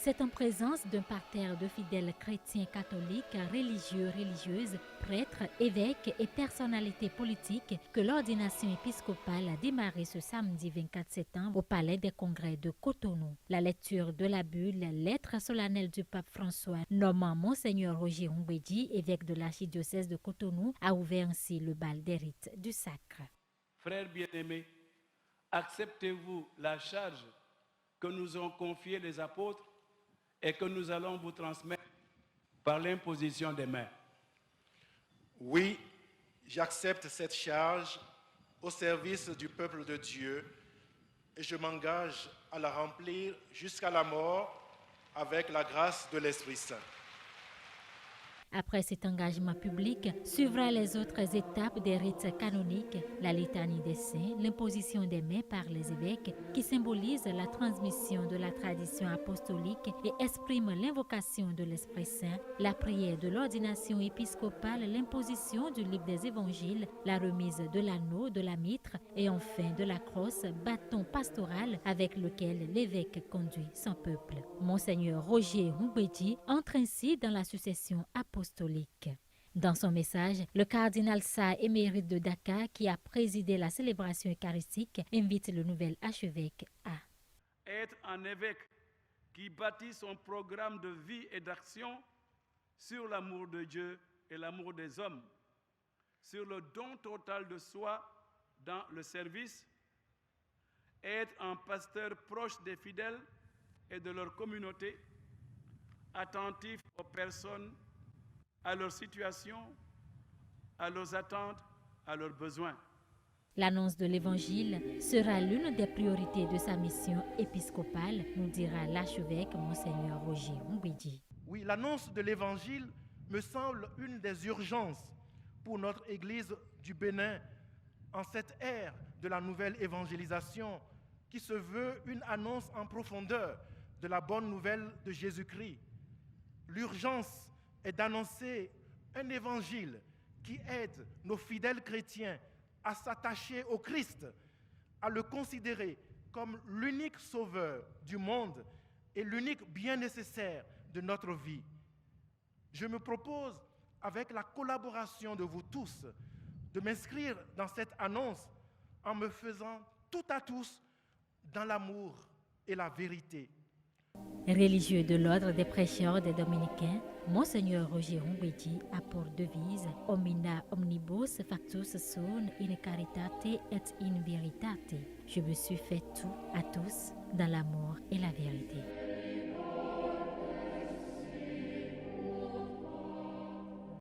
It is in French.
C'est en présence d'un parterre de fidèles chrétiens catholiques, religieux, religieuses, prêtres, évêques et personnalités politiques que l'ordination épiscopale a démarré ce samedi 24 septembre au Palais des Congrès de Cotonou. La lecture de la bulle, lettre solennelle du pape François nommant Monseigneur Roger Ngwedi, évêque de l'archidiocèse de Cotonou, a ouvert ainsi le bal des rites du sacre. Frères bien-aimés, acceptez-vous la charge que nous ont confiée les apôtres et que nous allons vous transmettre par l'imposition des mains? Oui, j'accepte cette charge au service du peuple de Dieu et je m'engage à la remplir jusqu'à la mort avec la grâce de l'Esprit Saint. Après cet engagement public, suivra les autres étapes des rites canoniques, la litanie des saints, l'imposition des mains par les évêques, qui symbolise la transmission de la tradition apostolique et exprime l'invocation de l'Esprit Saint, la prière de l'ordination épiscopale, l'imposition du livre des évangiles, la remise de l'anneau, de la mitre et enfin de la crosse, bâton pastoral avec lequel l'évêque conduit son peuple. Monseigneur Roger Ngwedi entre ainsi dans la succession apostolique. Dans son message, le cardinal Sarr émérite de Dakar, qui a présidé la célébration eucharistique, invite le nouvel archevêque à être un évêque qui bâtit son programme de vie et d'action sur l'amour de Dieu et l'amour des hommes, sur le don total de soi dans le service, être un pasteur proche des fidèles et de leur communauté, attentif aux personnes, à leur situation, à leurs attentes, à leurs besoins. L'annonce de l'Évangile sera l'une des priorités de sa mission épiscopale, nous dira l'archevêque Monseigneur Roger Ngwedi. Oui, l'annonce de l'Évangile me semble une des urgences pour notre Église du Bénin en cette ère de la nouvelle évangélisation qui se veut une annonce en profondeur de la bonne nouvelle de Jésus-Christ. L'urgence est d'annoncer un évangile qui aide nos fidèles chrétiens à s'attacher au Christ, à le considérer comme l'unique sauveur du monde et l'unique bien nécessaire de notre vie. Je me propose, avec la collaboration de vous tous, de m'inscrire dans cette annonce en me faisant tout à tous dans l'amour et la vérité. Religieux de l'ordre des prêcheurs des Dominicains, Monseigneur Roger Ngwedi a pour devise Omnia omnibus factus sunt in caritate et in veritate. Je me suis fait tout à tous dans l'amour et la vérité.